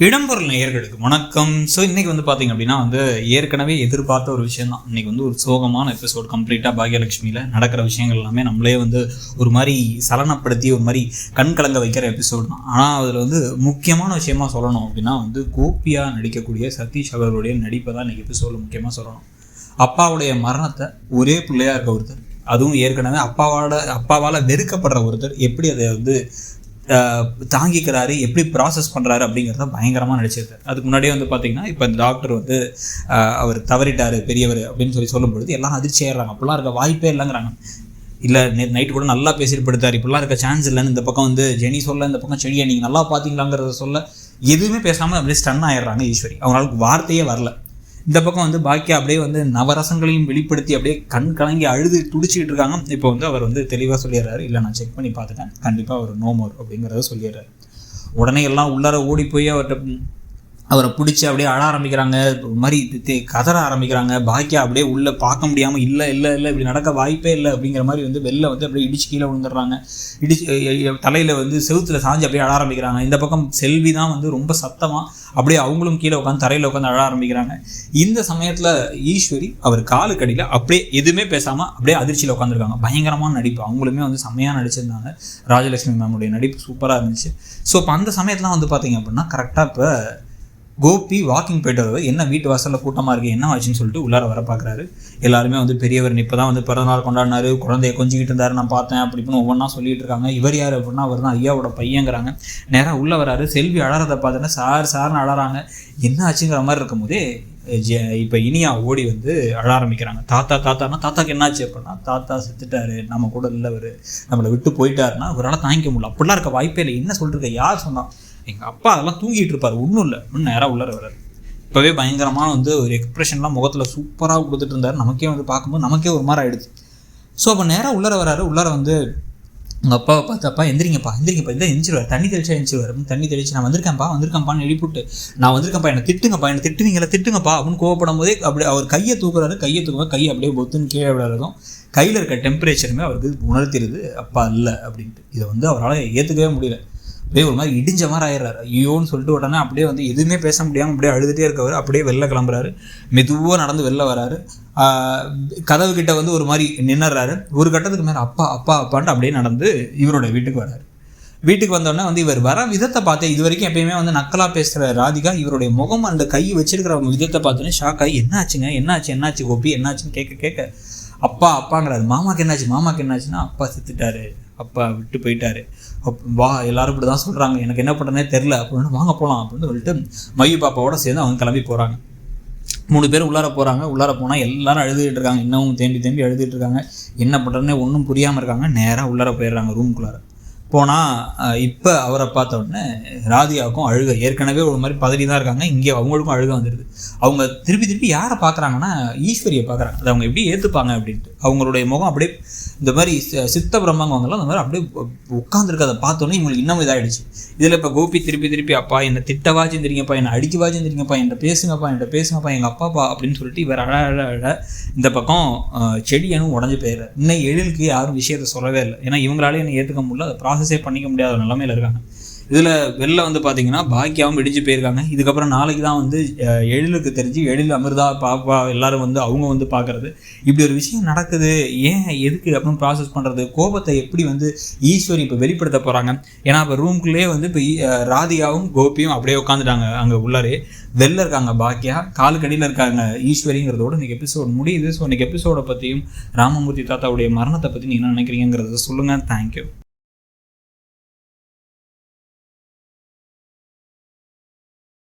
இடம்பொருள் நேயர்களுக்கு வணக்கம். ஸோ இன்றைக்கி பார்த்தீங்க அப்படின்னா ஏற்கனவே எதிர்பார்த்த ஒரு விஷயம் தான். இன்றைக்கி ஒரு சோகமான எபிசோட். கம்ப்ளீட்டாக பாக்யலட்சுமியில் நடக்கிற விஷயங்கள் எல்லாமே நம்மளே ஒரு மாதிரி சலனப்படுத்தி ஒரு மாதிரி கண் கலங்க வைக்கிற எபிசோடு தான். ஆனால் அதில் முக்கியமான விஷயமா சொல்லணும் அப்படின்னா கோபியாக நடிக்கக்கூடிய சதீஷ் அவர்களுடைய நடிப்பை தான் இன்றைக்கி எபிசோடில் முக்கியமாக சொல்லணும். அப்பாவுடைய மரணத்தை ஒரே பிள்ளையாக இருக்க ஒருத்தர், அதுவும் ஏற்கனவே அப்பாவால் வெறுக்கப்படுற ஒருத்தர் எப்படி அதை தாங்கிக்கிறாரு, எப்படி ப்ராசஸ் பண்ணுறாரு அப்படிங்கிறத பயங்கரமாக நடிச்சிருக்காரு. அதுக்கு முன்னாடியே பார்த்தீங்கன்னா இப்போ இந்த டாக்டர் அவர் தவறிட்டார் பெரியவர் அப்படின்னு சொல்லும்பொழுது எல்லாம் அதிர்ச்சியாகிறாங்க. அப்படிலாம் இருக்க வாய்ப்பே இல்லைங்கிறாங்க. இல்லை நைட்டு கூட நல்லா பேசிட்டு படுத்தார், இப்படிலாம் இருக்க சான்ஸ் இல்லைன்னு இந்த பக்கம் ஜெனி சொல்ல, இந்த பக்கம் செடியை நீங்கள் நல்லா பார்த்தீங்களாங்கிறத சொல்ல எதுவுமே பேசாமல் அப்படியே ஸ்டன் ஆயிடுறாங்க ஈஸ்வரி. அவங்களுக்கு வார்த்தையே வரல. இந்த பக்கம் பாக்கியா அப்படியே நவரசங்களையும் வெளிப்படுத்தி அப்படியே கண் கலங்கி அழுது துடிச்சிக்கிட்டு இருக்காங்க. இப்போ அவர் தெளிவாக சொல்லிடுறாரு, இல்லை நான் செக் பண்ணி பார்த்துட்டேன், கண்டிப்பாக அவர் நோ மோர் அப்படிங்கிறத சொல்லிடுறாரு. உடனே எல்லாம் உள்ளார ஓடி போய் அவரை பிடிச்சி அப்படியே அழ ஆரம்பிக்கிறாங்க, ஒரு மாதிரி கதற ஆரம்பிக்கிறாங்க. பாக்கியா அப்படியே உள்ளே பார்க்க முடியாமல் இல்லை இல்லை இல்லை இப்படி நடக்க வாய்ப்பே இல்லை அப்படிங்கிற மாதிரி வெளில அப்படியே இடிச்சு கீழே விழுந்துடுறாங்க. தலையில் செவுத்தில் சாஞ்சு அப்படியே அழ ஆரம்பிக்கிறாங்க. இந்த பக்கம் செல்வி தான் ரொம்ப சத்தமாக அப்படியே அவங்களும் கீழே உட்காந்து தரையில் உட்காந்து அழ ஆரம்பிக்கிறாங்க. இந்த சமயத்தில் ஈஸ்வரி அவர் காலுக்கடியில் அப்படியே எதுவுமே பேசாமல் அப்படியே அதிர்ச்சியில் உட்காந்துருக்காங்க. பயங்கரமான நடிப்பு. அவங்களுமே செம்மையாக நடிச்சிருந்தாங்க. ராஜலட்சுமி மேமுடைய நடிப்பு சூப்பராக இருந்துச்சு. ஸோ இப்போ அந்த சமயத்தில் பார்த்தீங்க அப்படின்னா கரெக்டாக இப்போ கோபி வாக்கிங் போய்ட்டு வருவார். என்ன வீட்டு வாசலில் கூட்டமாக இருக்குது, என்ன ஆச்சுன்னு சொல்லிட்டு உள்ளார வர பார்க்குறாரு. எல்லாருமே பெரியவர் இப்போ தான் பிறந்தநாள் கொண்டாடினார், குழந்தைய கொஞ்சிக்கிட்டு இருந்தார், நான் பார்த்தேன் அப்படின்னு ஒவ்வொன்றா சொல்லிட்டு இருக்காங்க. இவர் யார் அப்படின்னா அவர் தான் ஐயாவோட பையங்கிறாங்க. நேராக உள்ளே வராரு. செல்வி அழறதை பார்த்தோன்னா சார்னு அழறாங்க. என்ன ஆச்சுங்கிற மாதிரி இருக்கும் போதே இப்போ இனியா ஓடி அழ ஆரம்பிக்கிறாங்க. தாத்தானா தாத்தாக்கு என்னாச்சு அப்படின்னா, தாத்தா செத்துட்டாரு, நம்ம கூட இல்லை, அவர் நம்மளை விட்டு போயிட்டாருன்னா அவரால் தாங்கிக்க முடியல. அப்படிலாம் இருக்க வாய்ப்பே இல்லை. என்ன சொல்லிருக்க, யார் சொன்னால், எங்கள் அப்பா அதெல்லாம் தூங்கிட்டு இருப்பார், ஒன்றும் இல்லை அப்படின்னு நேராக உள்ளார வர்றாரு. இப்போவே பயங்கரமான ஒரு எக்ஸ்ப்ரெஷன்லாம் முகத்தில் சூப்பராக கொடுத்துட்டு இருந்தார். நமக்கே பார்க்கும்போது நமக்கே ஒரு மாதிரி ஆகிடுது. ஸோ அப்போ நேராக உள்ளார வர்றாரு. உள்ளார உங்கள் அப்பாவை பார்த்து, அப்பா எந்திரிங்கப்பா இந்த எந்திரிவார், தண்ணி தெளிச்சா எந்திரிவார் அப்படின்னு தண்ணி தெளிச்சு, நான் வந்திருக்கேன்ப்பான்னு எழுப்பிவிட்டு, நான் வந்திருக்கேன்ப்பா, என்னை திட்டுங்கப்பா அப்படின்னு கோவப்படும் போதே அப்படி அவர் கையை தூக்குறாரு. கை அப்படியே பொத்துன்னு கீழே விடாததும் கையில் இருக்க டெம்பரேச்சருமே அவருக்கு உணர்த்திடுது அப்பா இல்லை அப்படின்ட்டு. இதை அவரால் ஏற்றுக்கவே முடியல. அப்படியே ஒரு மாதிரி இடிஞ்ச மாதிரி ஆயிடுறாரு. ஐயோன்னு சொல்லிட்டு உடனே அப்படியே எதுவுமே பேச முடியாமல் அப்படியே அழுதுகிட்டே இருக்கவர் அப்படியே வெளில கிளம்புறாரு. மெதுவாக நடந்து வெளில வராரு. கதவு கிட்ட ஒரு மாதிரி நின்னுறாரு. ஒரு கட்டத்துக்கு மேலே அப்பான்ட்டு அப்படியே நடந்து இவரோட வீட்டுக்கு வராரு. வீட்டுக்கு வந்தோடனே இவர் வர விதத்தை பார்த்தேன். இது வரைக்கும் எப்பயுமே நக்கலாக பேசுகிற ராதிகா இவருடைய முகம் அந்த கை வச்சிருக்கிற விதத்தை பார்த்தோன்னே ஷாக் ஆகி, என்னாச்சு கோபி, என்னாச்சுன்னு கேட்க அப்பாங்கிறாரு. மாமாக்கு என்னாச்சுன்னா, அப்பா செத்துட்டாரு, அப்பா விட்டு போயிட்டாரு, வா எல்லாரும் இப்படி தான் சொல்கிறாங்க, எனக்கு என்ன பண்ணுறனே தெரில அப்படின்னு, வாங்க போகலாம் அப்படின்னு சொல்லிட்டு மயு பாப்பாவோட சேர்ந்து அவங்க கிளம்பி போகிறாங்க. 3 பேர் உள்ளார போகிறாங்க. உள்ளார போனால் எல்லாரும் அழுதுகிட்டு இருக்காங்க. இன்னமும் தேம்பி அழுதுகிட்டு இருக்காங்க. என்ன பண்ணுறதுனே ஒன்றும் புரியாமல் இருக்காங்க. நேராக உள்ளார போயிடுறாங்க ரூமுக்குள்ளார. போனால் இப்போ அவரை பார்த்த உடனே ராதிகாவுக்கும் அழுக. ஏற்கனவே ஒரு மாதிரி பதறி தான் இருக்காங்க. இங்கே அவங்களுக்கும் அழுக வந்துடுது. அவங்க திருப்பி யாரை பார்க்குறாங்கன்னா ஈஸ்வரியை பார்க்குறாங்க. அதை அவங்க எப்படி ஏற்றுப்பாங்க அப்படின்ட்டு. அவங்களுடைய முகம் அப்படியே இந்த மாதிரி சித்த பிரம்மங்கவங்கெல்லாம் அந்த மாதிரி அப்படியே உட்காந்துருக்கதை பார்த்தோன்னே இவங்களுக்கு இன்னும் இதாகிடுச்சு. இதில் இப்போ கோபி திருப்பி அப்பா என்னை திட்டவா செஞ்சிருங்கப்பா, என்னை அடிக்கவா செஞ்சிருங்கப்பா, என்கிட்ட பேசுங்கப்பா எங்கள் அப்பாப்பா அப்படின்னு சொல்லிட்டு இவர் அழ இந்த பக்கம் செடியனும் உடஞ்சி போயிடுறாரு. இன்னும் எழிலுக்கு யாரும் விஷயத்தை சொல்லவே இல்லை. ஏன்னா இவங்களாலே என்னை ஏற்றுக்க முடியல, அதை ப்ராசஸே பண்ணிக்க முடியாத நிலைமையில் இருக்காங்க. இதில் வெளில பார்த்தீங்கன்னா பாக்கியாவும் இடிஞ்சு போயிருக்காங்க. இதுக்கப்புறம் நாளைக்கு தான் எழிலுக்கு தெரிஞ்சு எழில் அமிர்தா பாப்பா எல்லாரும் அவங்க பார்க்குறது இப்படி ஒரு விஷயம் நடக்குது, ஏன் எதுக்கு அப்படின்னு ப்ராசஸ் பண்ணுறது. கோபத்தை எப்படி ஈஸ்வரி இப்போ வெளிப்படுத்த போகிறாங்க. ஏன்னா இப்போ ரூம்குள்ளேயே இப்போ ராதிகாவும் கோபியும் அப்படியே உட்காந்துட்டாங்க. அங்கே உள்ளாரே வெளில இருக்காங்க பாக்கியா, காலுக்கடியில் இருக்காங்க ஈஸ்வரிங்கிறதோட இன்றைக்கி எபிசோட் முடியுது. ஸோ இன்றைக்கி எபிசோடை பற்றியும் ராமமூர்த்தி தாத்தாவுடைய மரணத்தை பற்றி நீங்கள் என்ன நினைக்கிறீங்கிறத சொல்லுங்கள். தேங்க்யூ.